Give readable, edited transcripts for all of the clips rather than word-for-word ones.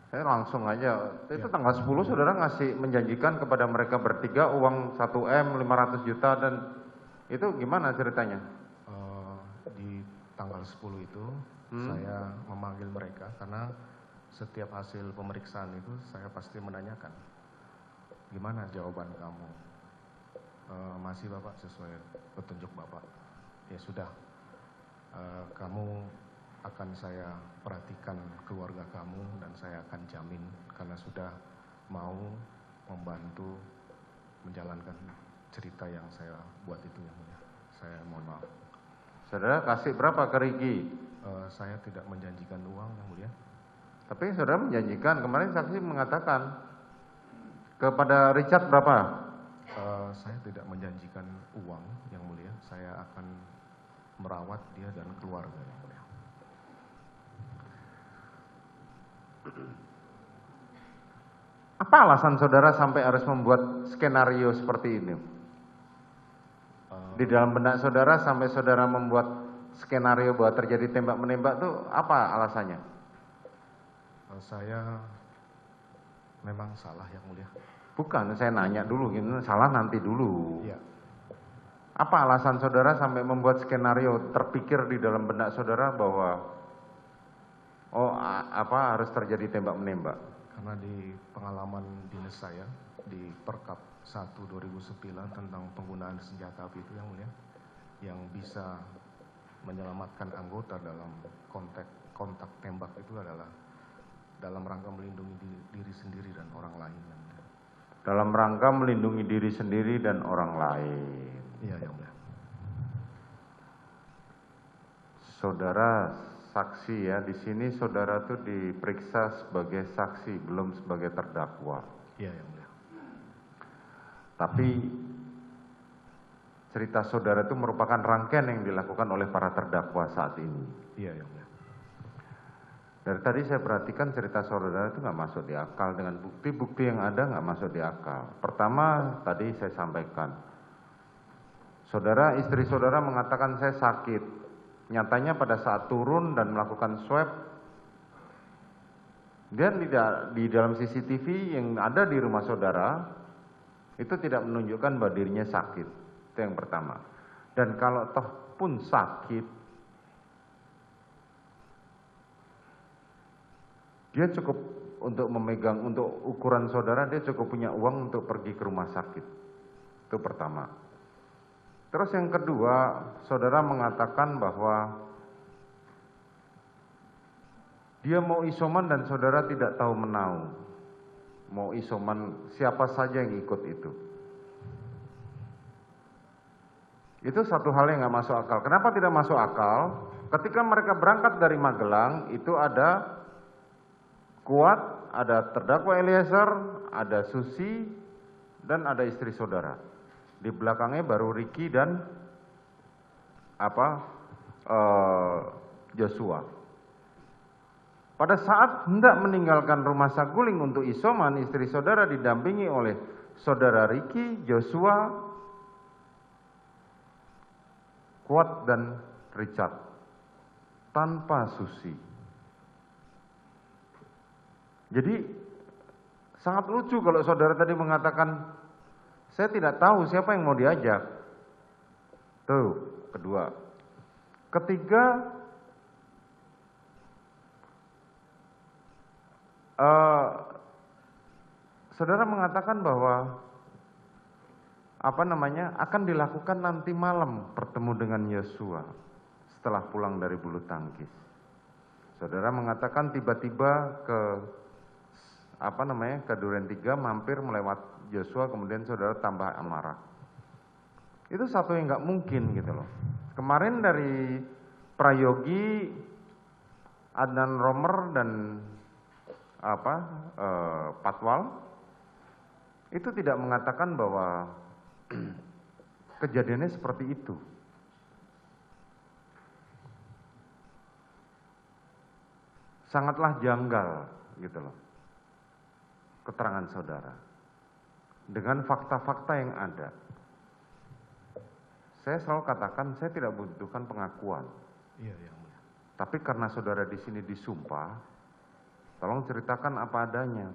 Saya langsung aja, itu Ya. tanggal 10 saudara ngasih menjanjikan kepada mereka bertiga uang 1 M 500 juta dan itu gimana ceritanya? Di tanggal 10 itu saya memanggil mereka karena setiap hasil pemeriksaan itu saya pasti menanyakan, gimana jawaban kamu? Masih Bapak sesuai petunjuk Bapak. Ya sudah, kamu akan saya perhatikan keluarga kamu dan saya akan jamin karena sudah mau membantu menjalankan cerita yang saya buat itu yang mulia. Saya mohon maaf. Saudara kasih berapa ke Riki? Saya tidak menjanjikan uang yang mulia. Tapi saudara menjanjikan, kemarin saksi mengatakan kepada Richard berapa? Saya tidak menjanjikan uang yang mulia. Saya akan merawat dia dan keluarga yang mulia. Apa alasan saudara sampai harus membuat skenario seperti ini? Di dalam benak saudara sampai saudara membuat skenario bahwa terjadi tembak menembak itu apa alasannya? Saya memang salah yang mulia. Bukan, saya nanya dulu, gitu, salah nanti dulu. Iya. Apa alasan saudara sampai membuat skenario terpikir di dalam benak saudara bahwa harus terjadi tembak menembak? Karena di pengalaman dinas saya di Perkap 1 2009 tentang penggunaan senjata api itu yang mulia, yang bisa menyelamatkan anggota dalam kontak tembak itu adalah dalam rangka melindungi diri sendiri dan orang lain. Yang mulia. Dalam rangka melindungi diri sendiri dan orang lain. Iya yang mulia. Saudara saksi ya, di sini saudara tuh diperiksa sebagai saksi, belum sebagai terdakwa. Iya yang mulia. Tapi cerita saudara itu merupakan rangkaian yang dilakukan oleh para terdakwa saat ini. Iya yang mulia. Dari tadi saya perhatikan cerita saudara itu nggak masuk di akal dengan bukti-bukti yang ada nggak masuk di akal. Pertama tadi saya sampaikan, istri saudara mengatakan saya sakit. Nyatanya pada saat turun dan melakukan swab, dia tidak di dalam CCTV yang ada di rumah saudara itu tidak menunjukkan bahwa dirinya sakit. Itu yang pertama. Dan kalau toh pun sakit, dia cukup untuk memegang, untuk ukuran saudara, dia cukup punya uang untuk pergi ke rumah sakit. Itu pertama. Terus yang kedua, saudara mengatakan bahwa dia mau isoman dan saudara tidak tahu menau. Mau isoman siapa saja yang ikut itu. Itu satu hal yang nggak masuk akal. Kenapa tidak masuk akal? Ketika mereka berangkat dari Magelang, itu ada Kuat, ada terdakwa Eliezer, ada Susi, dan ada istri saudara. Di belakangnya baru Riki dan Joshua. Pada saat hendak meninggalkan rumah Saguling untuk isoman, istri saudara didampingi oleh saudara Riki, Joshua, Kuat dan Richard, tanpa Susi. Jadi sangat lucu kalau saudara tadi mengatakan saya tidak tahu siapa yang mau diajak. Tuh, kedua. Ketiga, saudara mengatakan bahwa akan dilakukan nanti malam pertemu dengan Yosua setelah pulang dari bulu tangkis. Saudara mengatakan tiba-tiba ke Duren 3 mampir melewat Joshua, kemudian saudara tambah amarah. Itu satu yang nggak mungkin gitu loh. Kemarin dari Prayogi, Adnan Romer dan Patwal itu tidak mengatakan bahwa kejadiannya seperti itu. Sangatlah janggal gitu loh keterangan saudara dengan fakta-fakta yang ada. Saya selalu katakan saya tidak membutuhkan pengakuan. Iya yang mulia. Tapi karena saudara di sini disumpah, Tolong ceritakan apa adanya.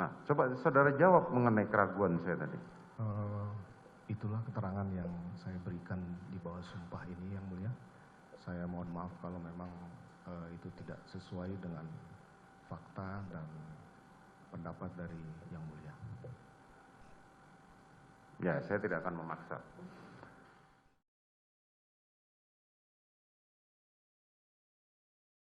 Nah, coba saudara jawab mengenai keraguan saya tadi. Itulah keterangan yang saya berikan di bawah sumpah ini, Yang Mulia. Saya mohon maaf kalau memang itu tidak sesuai dengan fakta dan pendapat dari Yang Mulia. Ya, saya tidak akan memaksa.